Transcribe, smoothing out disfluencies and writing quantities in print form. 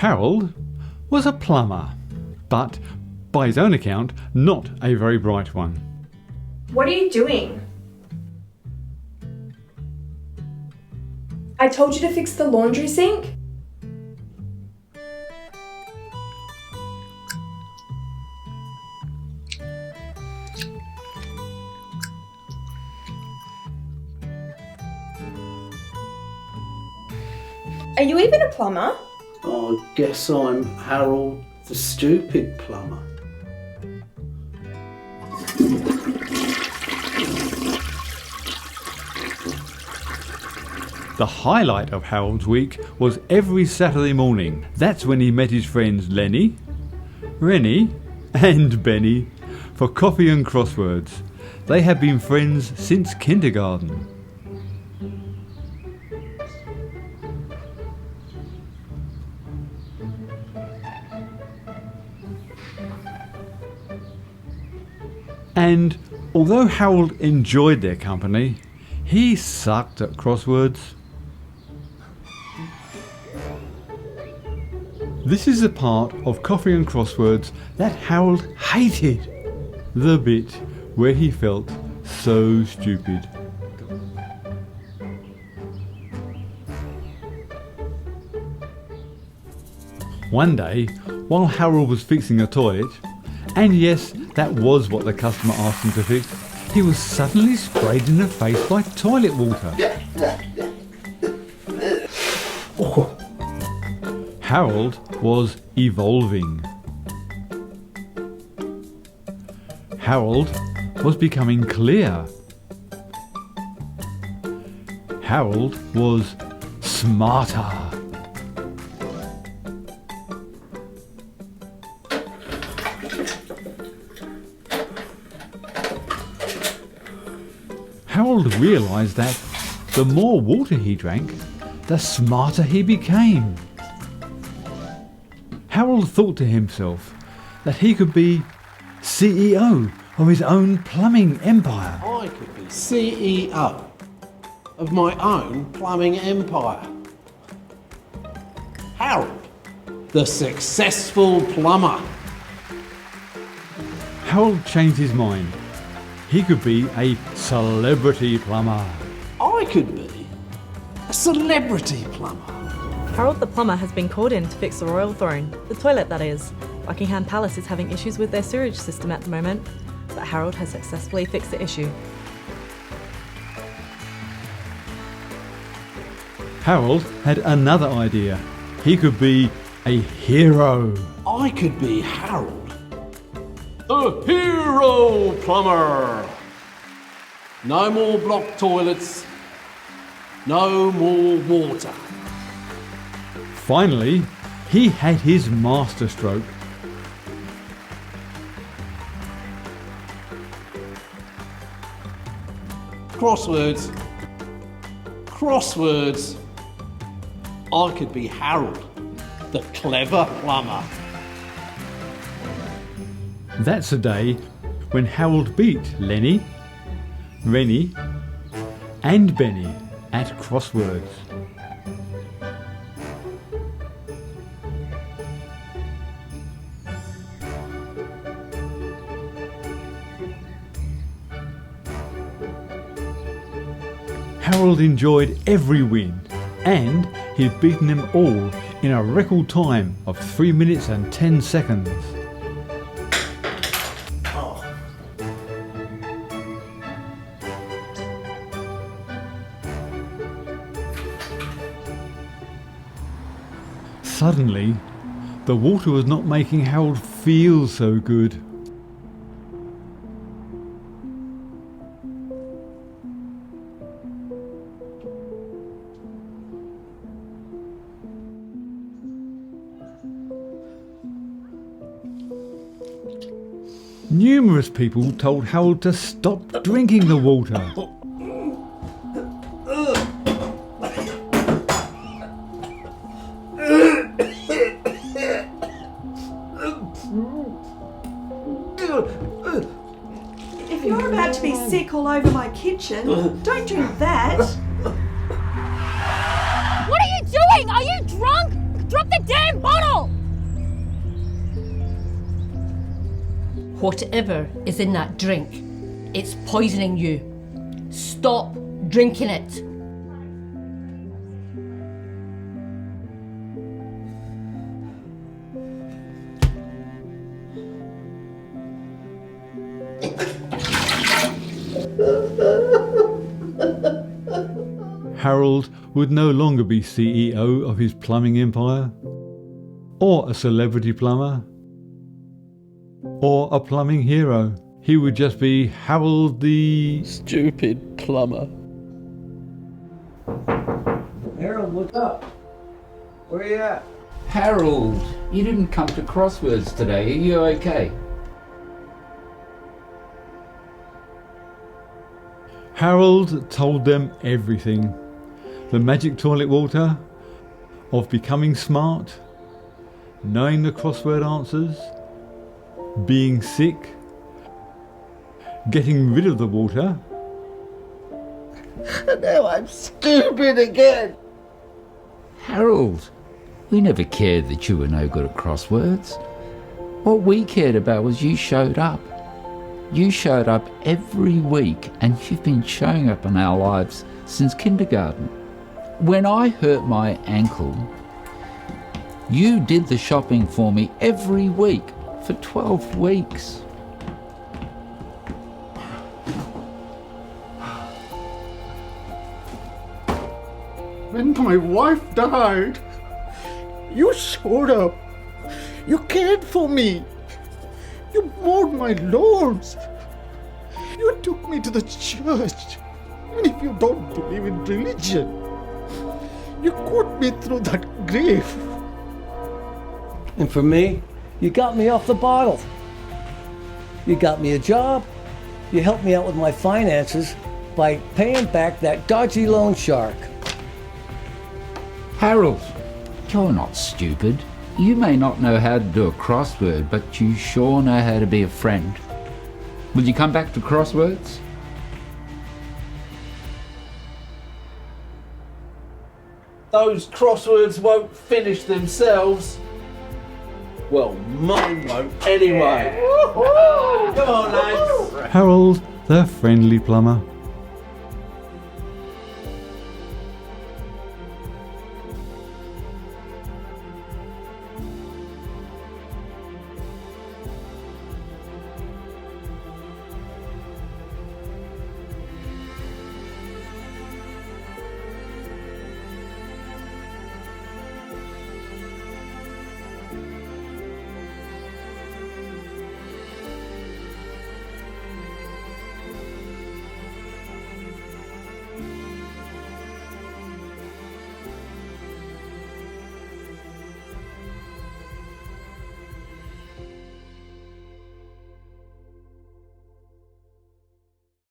Harold was a plumber, but by his own account, not a very bright one. What are you doing? I told you to fix the laundry sink. Are you even a plumber? I guess I'm Harold the stupid plumber. The highlight of Harold's week was every Saturday morning. That's when he met his friends Lenny, Rennie and Benny for coffee and crosswords. They had been friends since kindergarten. And although Harold enjoyed their company, he sucked at crosswords. This is the part of Coffee and Crosswords that Harold hated. The bit where he felt so stupid. One day, while Harold was fixing a toilet, and yes, that was what the customer asked him to fix, he was suddenly sprayed in the face by toilet water. Harold was evolving. Harold was becoming clear. Harold was smarter. Harold realised that the more water he drank, the smarter he became. Harold thought to himself that he could be CEO of his own plumbing empire. I could be CEO of my own plumbing empire. Harold, the successful plumber. Harold changed his mind. He could be a celebrity plumber. I could be a celebrity plumber. Harold the plumber has been called in to fix the royal throne, the toilet that is. Buckingham Palace is having issues with their sewage system at the moment, but Harold has successfully fixed the issue. Harold had another idea. He could be a hero. I could be Harold, the hero plumber. No more blocked toilets, no more water. Finally, he had his masterstroke. Crosswords. Crosswords. I could be Harold, the clever plumber. That's the day when Harold beat Lenny, Rennie and Benny at crosswords. Harold enjoyed every win, and he'd beaten them all in a record time of 3 minutes and 10 seconds. Suddenly, the water was not making Harold feel so good. Numerous people told Harold to stop drinking the water. If you're about to be sick all over my kitchen, don't drink that. What are you doing? Are you drunk? Drop the damn bottle! Whatever is in that drink, it's poisoning you. Stop drinking it. Harold would no longer be CEO of his plumbing empire, or a celebrity plumber, or a plumbing hero. He would just be Harold the... Stupid plumber. Harold, what's up? Where you at? Harold, you didn't come to Crosswords today. Are you okay? Harold told them everything. The magic toilet water, of becoming smart, knowing the crossword answers, being sick, getting rid of the water. Now I'm stupid again. Harold, we never cared that you were no good at crosswords. What we cared about was you showed up. You showed up every week, and you've been showing up in our lives since kindergarten. When I hurt my ankle, you did the shopping for me every week for 12 weeks. When my wife died, you showed up. You cared for me. You mowed my lawns. You took me to the church. And if you don't believe in religion, you put me through that grave. And for me, you got me off the bottle. You got me a job. You helped me out with my finances by paying back that dodgy loan shark. Harold, you're not stupid. You may not know how to do a crossword, but you sure know how to be a friend. Will you come back to Crosswords? Those crosswords won't finish themselves. Well, mine won't anyway. Come on, lads. Harold, the friendly plumber.